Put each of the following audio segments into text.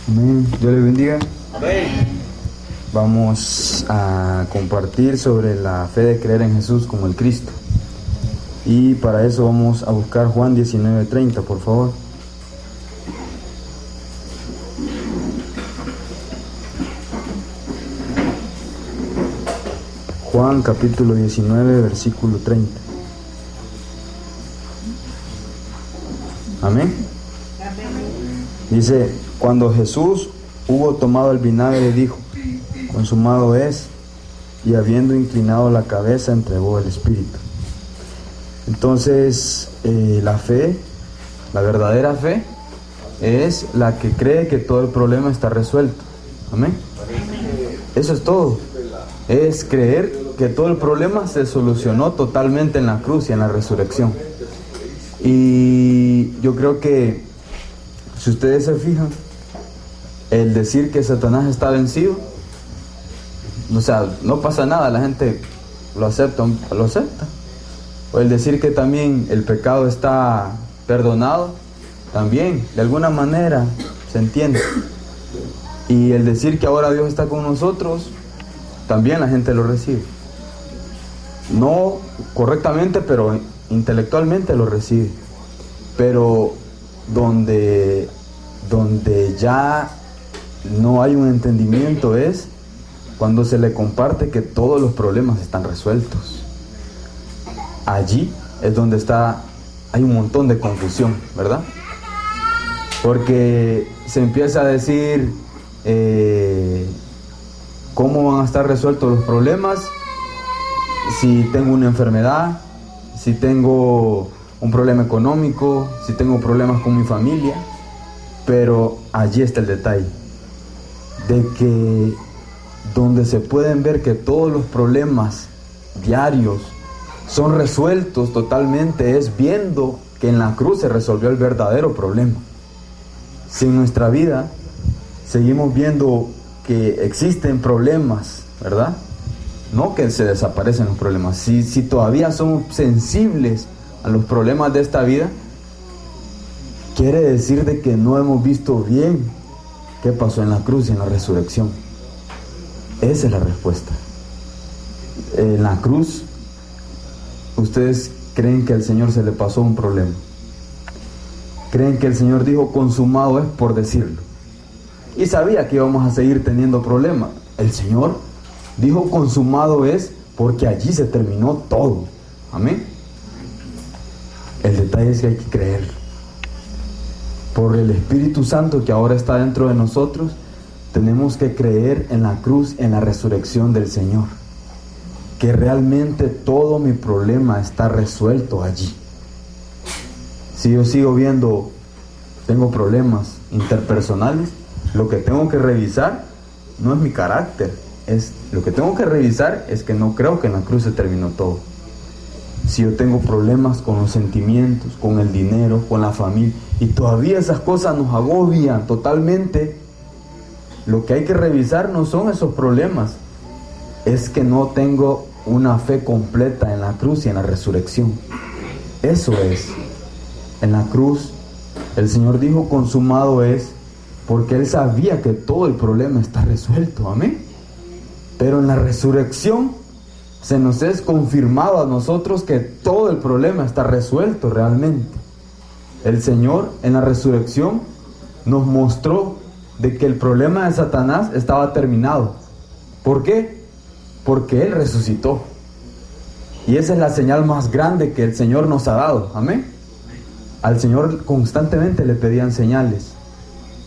Amén. Dios le bendiga. Amén. Vamos a compartir sobre la fe de creer en Jesús como el Cristo. Y para eso vamos a buscar Juan 19:30, por favor. Juan capítulo 19, versículo 30. Amén. Dice: cuando Jesús hubo tomado el vinagre, dijo: consumado es, y habiendo inclinado la cabeza, entregó el Espíritu. Entonces, la fe, la verdadera fe, es la que cree que todo el problema está resuelto. Amén. Eso es todo. Es creer que todo el problema se solucionó totalmente en la cruz y en la resurrección. Y yo creo que, si ustedes se fijan, el decir que Satanás está vencido, o sea, no pasa nada, la gente lo acepta. O el decir que también el pecado está perdonado, también, de alguna manera, se entiende. Y el decir que ahora Dios está con nosotros, también la gente lo recibe. No correctamente, pero intelectualmente lo recibe. Pero donde ya no hay un entendimiento es cuando se le comparte que todos los problemas están resueltos. Allí es donde hay un montón de confusión, ¿verdad? Porque se empieza a decir cómo van a estar resueltos los problemas si tengo una enfermedad, si tengo un problema económico, si tengo problemas con mi familia. Pero allí está el detalle, de que donde se pueden ver que todos los problemas diarios son resueltos totalmente es viendo que en la cruz se resolvió el verdadero problema. Si en nuestra vida seguimos viendo que existen problemas, ¿verdad? No que se desaparecen los problemas. Si todavía somos sensibles a los problemas de esta vida, quiere decir de que no hemos visto bien qué pasó en la cruz y en la resurrección. Esa es la respuesta. En la cruz, ustedes creen que al Señor se le pasó un problema. Creen que el Señor dijo consumado es por decirlo. Y sabía que íbamos a seguir teniendo problemas. El Señor dijo consumado es porque allí se terminó todo. Amén. El detalle es que hay que creer. Por el Espíritu Santo que ahora está dentro de nosotros, tenemos que creer en la cruz, en la resurrección del Señor. Que realmente todo mi problema está resuelto allí. Si yo sigo viendo, tengo problemas interpersonales, lo que tengo que revisar no es mi carácter. Lo que tengo que revisar es que no creo que en la cruz se terminó todo. Si yo tengo problemas con los sentimientos, con el dinero, con la familia, y todavía esas cosas nos agobian totalmente, lo que hay que revisar no son esos problemas, es que no tengo una fe completa en la cruz y en la resurrección. Eso es. En la cruz, el Señor dijo consumado es, porque Él sabía que todo el problema está resuelto. Amén. Pero en la resurrección se nos es confirmado a nosotros que todo el problema está resuelto realmente. El Señor en la resurrección nos mostró de que el problema de Satanás estaba terminado. ¿Por qué? Porque Él resucitó. Y esa es la señal más grande que el Señor nos ha dado. Amén. Al Señor constantemente le pedían señales.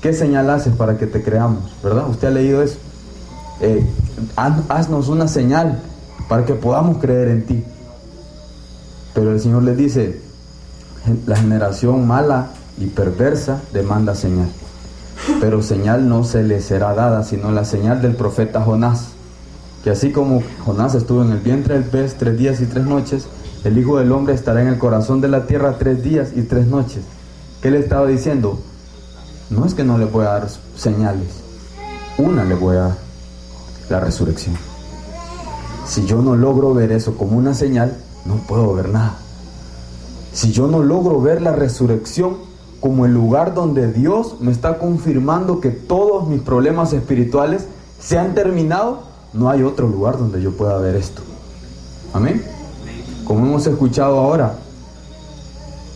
¿Qué señal haces para que te creamos? ¿Verdad? Usted ha leído eso. Haznos una señal para que podamos creer en ti. Pero el Señor les dice: la generación mala y perversa demanda señal, pero señal no se le será dada, sino la señal del profeta Jonás, que así como Jonás estuvo en el vientre del pez 3 días y 3 noches, el Hijo del Hombre estará en el corazón de la tierra 3 días y 3 noches. ¿Qué le estaba diciendo? No es que no le voy a dar señales, una le voy a dar: la resurrección. Si yo no logro ver eso como una señal, no puedo ver nada. Si yo no logro ver la resurrección como el lugar donde Dios me está confirmando que todos mis problemas espirituales se han terminado, no hay otro lugar donde yo pueda ver esto. Amén. Como hemos escuchado ahora,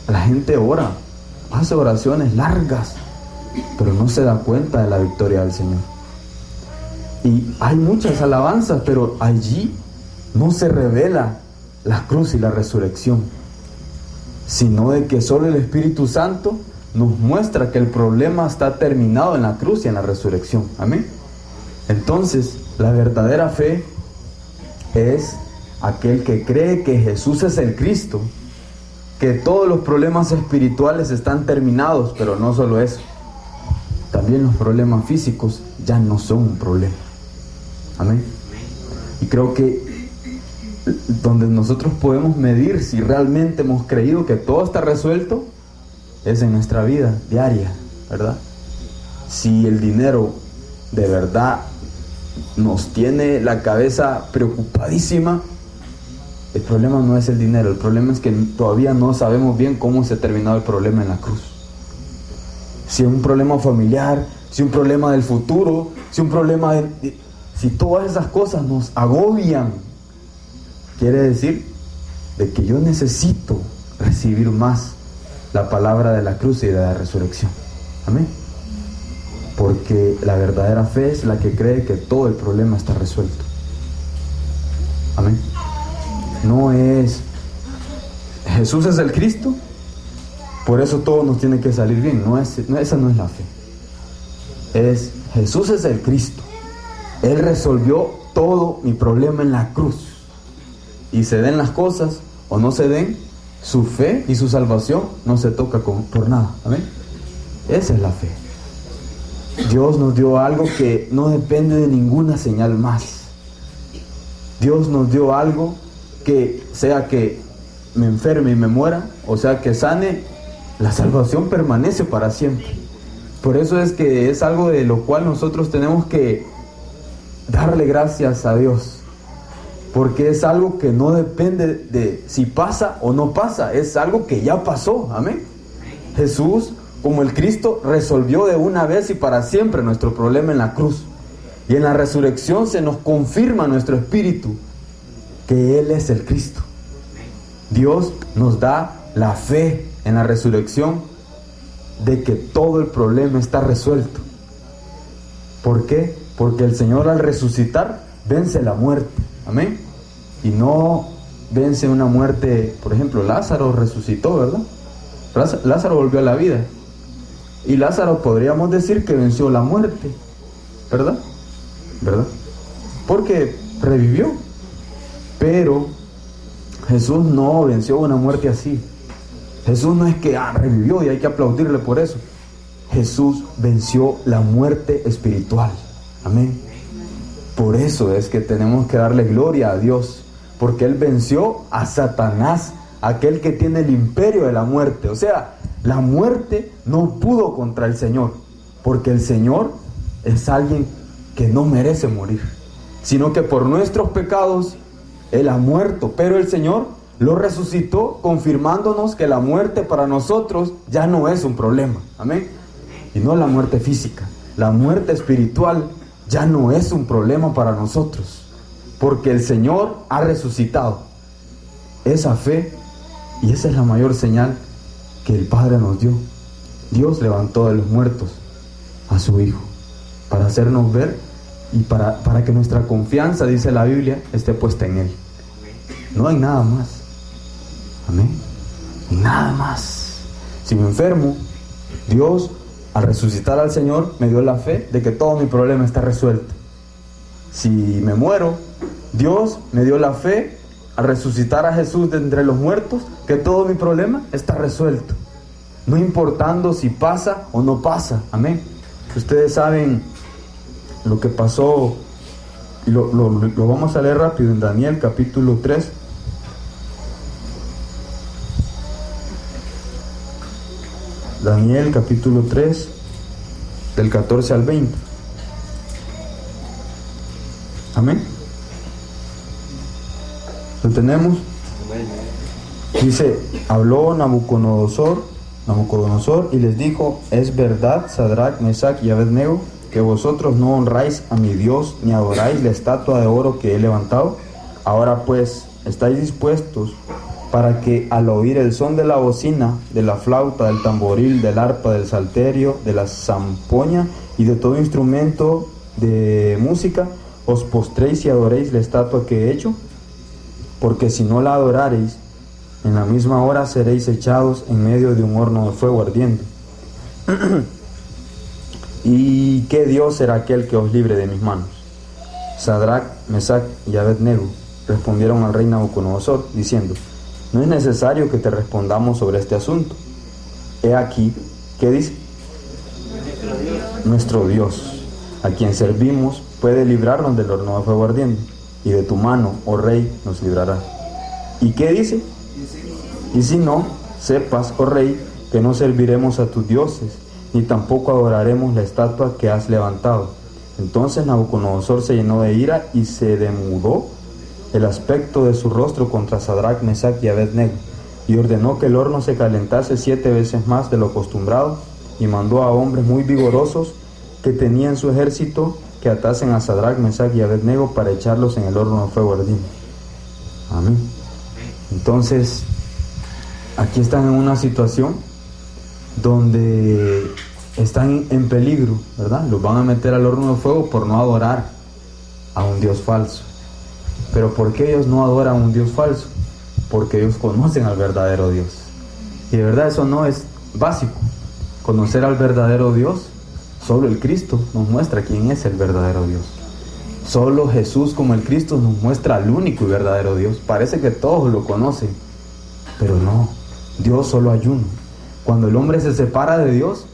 la gente ora, hace oraciones largas, pero no se da cuenta de la victoria del Señor. Y hay muchas alabanzas, pero allí no se revela la cruz y la resurrección, sino de que solo el Espíritu Santo nos muestra que el problema está terminado en la cruz y en la resurrección. Amén. Entonces, la verdadera fe es aquel que cree que Jesús es el Cristo, que todos los problemas espirituales están terminados, pero no solo eso, también los problemas físicos ya no son un problema. Amén. Y creo que donde nosotros podemos medir si realmente hemos creído que todo está resuelto es en nuestra vida diaria, ¿verdad? Si el dinero de verdad nos tiene la cabeza preocupadísima, el problema no es el dinero, el problema es que todavía no sabemos bien cómo se ha terminado el problema en la cruz. Si es un problema familiar, si un problema del futuro, si un problema si todas esas cosas nos agobian, quiere decir de que yo necesito recibir más la palabra de la cruz y de la resurrección. Amén. Porque la verdadera fe es la que cree que todo el problema está resuelto. Amén. No es Jesús es el Cristo, por eso todo nos tiene que salir bien. Esa no es la fe. Es Jesús es el Cristo. Él resolvió todo mi problema en la cruz. Y se den las cosas o no se den, su fe y su salvación no se toca por nada. Amén. Esa es la fe. Dios nos dio algo que no depende de ninguna señal más. Dios nos dio algo que sea que me enferme y me muera, o sea que sane, la salvación permanece para siempre. Por eso es que es algo de lo cual nosotros tenemos que darle gracias a Dios, porque es algo que no depende de si pasa o no pasa, es algo que ya pasó. Amén. Jesús, como el Cristo, resolvió de una vez y para siempre nuestro problema en la cruz, y en la resurrección se nos confirma nuestro espíritu que Él es el Cristo. Dios nos da la fe en la resurrección de que todo el problema está resuelto. ¿Por qué? Porque el Señor al resucitar vence la muerte. Amén. Y no vence una muerte, por ejemplo, Lázaro resucitó, ¿verdad? Lázaro volvió a la vida. Y Lázaro podríamos decir que venció la muerte, ¿verdad? ¿Verdad? Porque revivió. Pero Jesús no venció una muerte así. Jesús no es que revivió y hay que aplaudirle por eso. Jesús venció la muerte espiritual. Amén. Por eso es que tenemos que darle gloria a Dios, porque Él venció a Satanás, aquel que tiene el imperio de la muerte. O sea, la muerte no pudo contra el Señor, porque el Señor es alguien que no merece morir, sino que por nuestros pecados Él ha muerto, pero el Señor lo resucitó, confirmándonos que la muerte para nosotros ya no es un problema. Amén. Y no la muerte física, la muerte espiritual ya no es un problema para nosotros, porque el Señor ha resucitado. Esa fe, y esa es la mayor señal que el Padre nos dio. Dios levantó de los muertos a su Hijo para hacernos ver y para que nuestra confianza, dice la Biblia, esté puesta en Él. No hay nada más. Amén. Nada más. Si me enfermo, Dios, al resucitar al Señor, me dio la fe de que todo mi problema está resuelto. Si me muero, Dios me dio la fe al resucitar a Jesús de entre los muertos, que todo mi problema está resuelto, no importando si pasa o no pasa. Amén. Ustedes saben lo que pasó, y lo vamos a leer rápido en Daniel capítulo 3. Daniel capítulo 3, del 14 al 20. Amén. ¿Lo tenemos? Dice: habló Nabucodonosor Nabucodonosor, y les dijo: es verdad, Sadrach, Mesach y Abednego, que vosotros no honráis a mi Dios, ni adoráis la estatua de oro que he levantado. Ahora pues, ¿estáis dispuestos para que al oír el son de la bocina, de la flauta, del tamboril, del arpa, del salterio, de la zampoña y de todo instrumento de música, os postréis y adoréis la estatua que he hecho? Porque si no la adorareis, en la misma hora seréis echados en medio de un horno de fuego ardiendo. ¿Y qué Dios será aquel que os libre de mis manos? Sadrach, Mesach y Abednego respondieron al rey Nabucodonosor, diciendo: no es necesario que te respondamos sobre este asunto. He aquí, ¿qué dice? Nuestro Dios, a quien servimos, puede librarnos del horno de fuego ardiendo, y de tu mano, oh rey, nos librará. ¿Y qué dice? Y si no, sepas, oh rey, que no serviremos a tus dioses, ni tampoco adoraremos la estatua que has levantado. Entonces Nabucodonosor se llenó de ira y se demudó el aspecto de su rostro contra Sadrach, Mesach y Abednego, y ordenó que el horno se calentase 7 veces más de lo acostumbrado, y mandó a hombres muy vigorosos que tenían su ejército que atasen a Sadrach, Mesach y Abednego para echarlos en el horno de fuego ardiente. Amén. Entonces, aquí están en una situación donde están en peligro, ¿verdad? Los van a meter al horno de fuego por no adorar a un Dios falso. Pero ¿por qué ellos no adoran a un Dios falso? Porque ellos conocen al verdadero Dios. Y de verdad eso no es básico. Conocer al verdadero Dios, solo el Cristo nos muestra quién es el verdadero Dios. Solo Jesús como el Cristo nos muestra al único y verdadero Dios. Parece que todos lo conocen, pero no. Dios solo hay uno. Cuando el hombre se separa de Dios,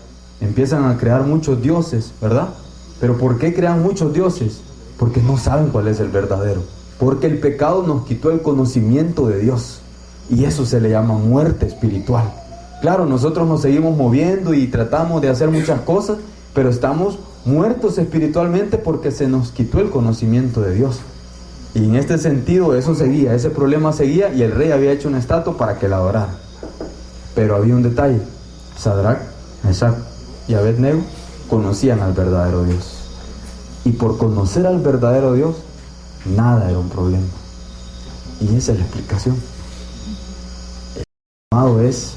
empiezan a crear muchos dioses, ¿verdad? Pero ¿por qué crean muchos dioses? Porque no saben cuál es el verdadero. Porque el pecado nos quitó el conocimiento de Dios. Y eso se le llama muerte espiritual. Claro, nosotros nos seguimos moviendo y tratamos de hacer muchas cosas, pero estamos muertos espiritualmente porque se nos quitó el conocimiento de Dios. Y en este sentido eso seguía, ese problema seguía, y el rey había hecho una estatua para que la adorara. Pero había un detalle: Sadrach, Mesach y Abednego conocían al verdadero Dios. Y por conocer al verdadero Dios, nada era un problema. Y esa es la explicación. El llamado es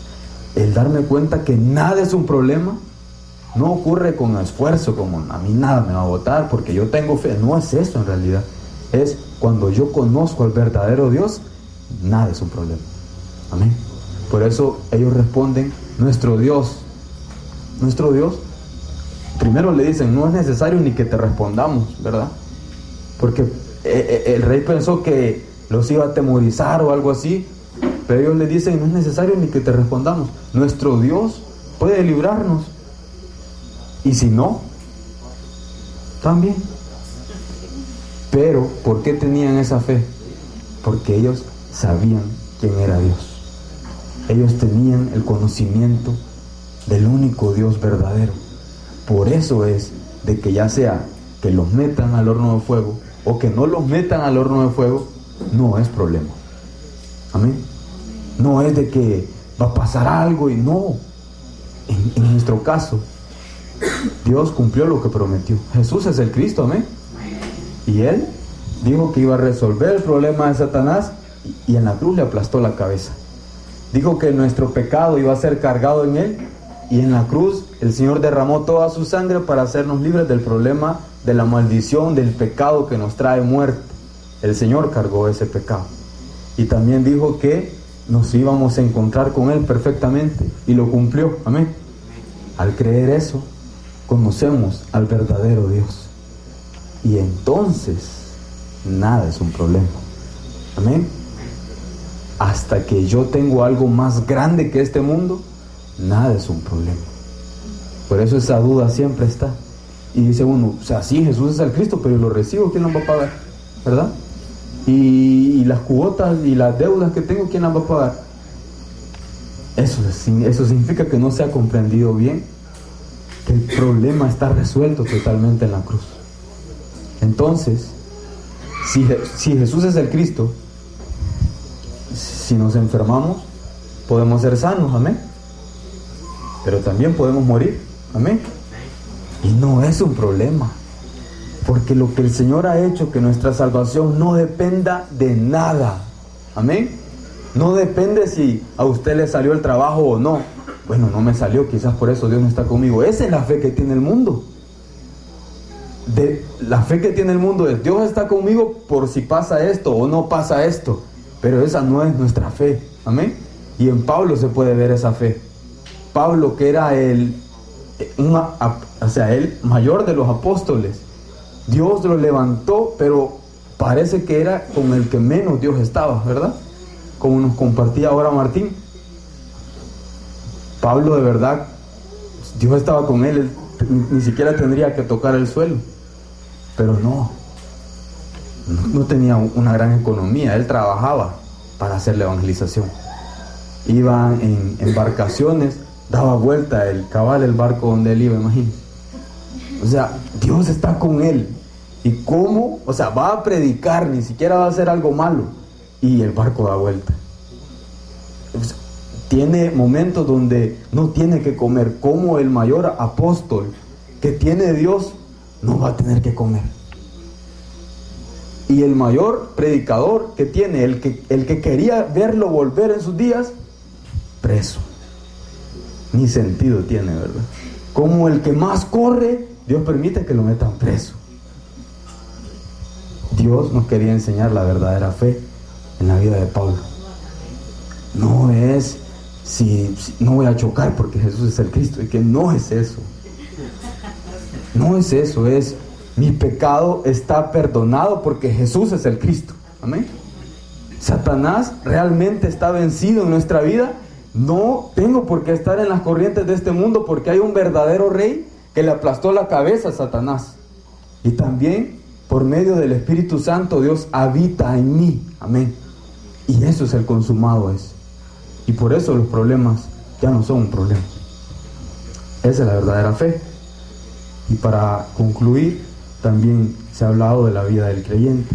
el darme cuenta que nada es un problema. No ocurre con esfuerzo, como a mí nada me va a botar porque yo tengo fe. No es eso en realidad. Es cuando yo conozco al verdadero Dios, nada es un problema. Amén. Por eso ellos responden: nuestro Dios. Nuestro Dios. Primero le dicen: no es necesario ni que te respondamos, ¿verdad? Porque el rey pensó que los iba a atemorizar o algo así, pero ellos le dicen: no es necesario ni que te respondamos. Nuestro Dios puede librarnos. Y si no, también. Pero, ¿por qué tenían esa fe? Porque ellos sabían quién era Dios. Ellos tenían el conocimiento del único Dios verdadero. Por eso es de que ya sea que los metan al horno de fuego o que no los metan al horno de fuego, no es problema. Amén. No es de que va a pasar algo y no. En nuestro caso, Dios cumplió lo que prometió. Jesús es el Cristo, amén. Y Él dijo que iba a resolver el problema de Satanás y en la cruz le aplastó la cabeza. Dijo que nuestro pecado iba a ser cargado en Él, y en la cruz el Señor derramó toda su sangre para hacernos libres del problema de la maldición, del pecado que nos trae muerte. El Señor cargó ese pecado. Y también dijo que nos íbamos a encontrar con Él perfectamente, y lo cumplió, amén. Al creer eso, conocemos al verdadero Dios. Y entonces, nada es un problema. Amén. Hasta que yo tengo algo más grande que este mundo, nada es un problema. Por eso esa duda siempre está. Y dice uno: o sea, sí, Jesús es el Cristo, pero lo recibo, ¿quién los va a pagar? ¿Verdad? Y las cuotas y las deudas que tengo, ¿quién las va a pagar? Eso significa que no se ha comprendido bien que el problema está resuelto totalmente en la cruz. Entonces, si Jesús es el Cristo, si nos enfermamos, podemos ser sanos, amén. pero también podemos morir. Amén. Y no es un problema, porque lo que el Señor ha hecho, que nuestra salvación no dependa de nada. Amén. No depende si a usted le salió el trabajo o no. Bueno, no me salió, quizás por eso Dios no está conmigo. Esa es la fe que tiene el mundo. La fe que tiene el mundo es: Dios está conmigo por si pasa esto o no pasa esto. Pero esa no es nuestra fe. Amén. Y en Pablo se puede ver esa fe. Pablo, que era el mayor de los apóstoles, Dios lo levantó, pero parece que era con el que menos Dios estaba, ¿verdad? Como nos compartía ahora Martín. Pablo, de verdad, Dios estaba con él, ni siquiera tendría que tocar el suelo. Pero no tenía una gran economía. Él trabajaba para hacer la evangelización. Iba en embarcaciones, daba vuelta el barco donde él iba, imagínense. O sea, Dios está con él. ¿Y cómo? O sea, va a predicar, ni siquiera va a hacer algo malo, y el barco da vuelta. Tiene momentos donde no tiene que comer. Como el mayor apóstol que tiene Dios no va a tener que comer. Y el mayor predicador que tiene, el que quería verlo volver en sus días, preso. Ni sentido tiene, ¿verdad? Como el que más corre, Dios permite que lo metan preso. Dios nos quería enseñar la verdadera fe en la vida de Pablo. No es si no voy a chocar porque Jesús es el Cristo. Y que no es eso. No es eso, es: mi pecado está perdonado porque Jesús es el Cristo. Amén. Satanás realmente está vencido en nuestra vida. No tengo por qué estar en las corrientes de este mundo, porque hay un verdadero rey que le aplastó la cabeza a Satanás. Y también por medio del Espíritu Santo Dios habita en mí. Amén. Y eso es el consumado es. Y por eso los problemas ya no son un problema. Esa es la verdadera fe. Y para concluir, también se ha hablado de la vida del creyente.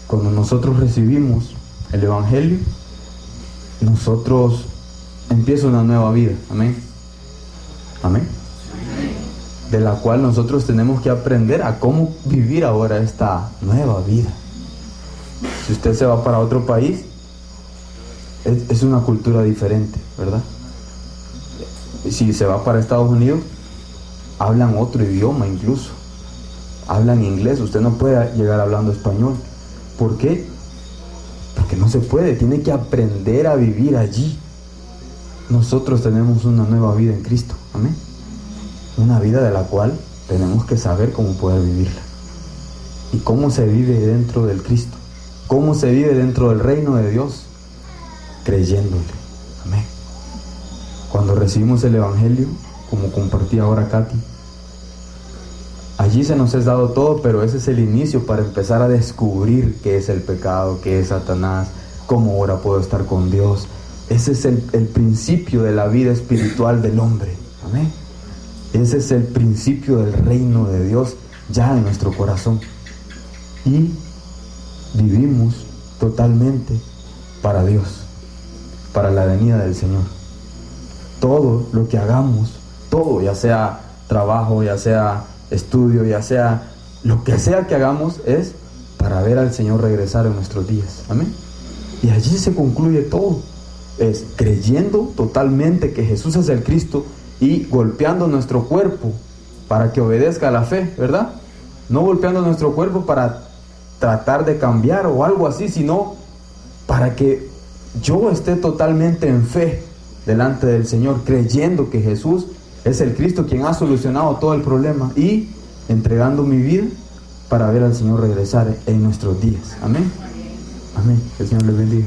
Cuando nosotros recibimos el Evangelio, nosotros empieza una nueva vida. Amén. Amén. De la cual nosotros tenemos que aprender a cómo vivir ahora esta nueva vida. Si usted se va para otro país, es una cultura diferente, ¿verdad? Si se va para Estados Unidos, hablan otro idioma incluso. Hablan inglés, usted no puede llegar hablando español. ¿Por qué? Porque no se puede, tiene que aprender a vivir allí. Nosotros tenemos una nueva vida en Cristo. Amén. Una vida de la cual tenemos que saber cómo poder vivirla. Y cómo se vive dentro del Cristo. Cómo se vive dentro del reino de Dios. Creyéndole. Amén. Cuando recibimos el Evangelio, como compartía ahora Katy, allí se nos es dado todo, pero ese es el inicio para empezar a descubrir qué es el pecado, qué es Satanás, cómo ahora puedo estar con Dios. Ese es el principio de la vida espiritual del hombre. Amén. Ese es el principio del reino de Dios ya en nuestro corazón. Y vivimos totalmente para Dios, para la venida del Señor. Todo lo que hagamos, todo, ya sea trabajo, ya sea estudio, ya sea lo que sea que hagamos, es para ver al Señor regresar en nuestros días. Amén. Y allí se concluye todo. Es creyendo totalmente que Jesús es el Cristo y golpeando nuestro cuerpo para que obedezca a la fe, ¿verdad? No golpeando nuestro cuerpo para tratar de cambiar o algo así, sino para que yo esté totalmente en fe delante del Señor, creyendo que Jesús es el Cristo quien ha solucionado todo el problema y entregando mi vida para ver al Señor regresar en nuestros días. Amén. Amén. Que el Señor les bendiga.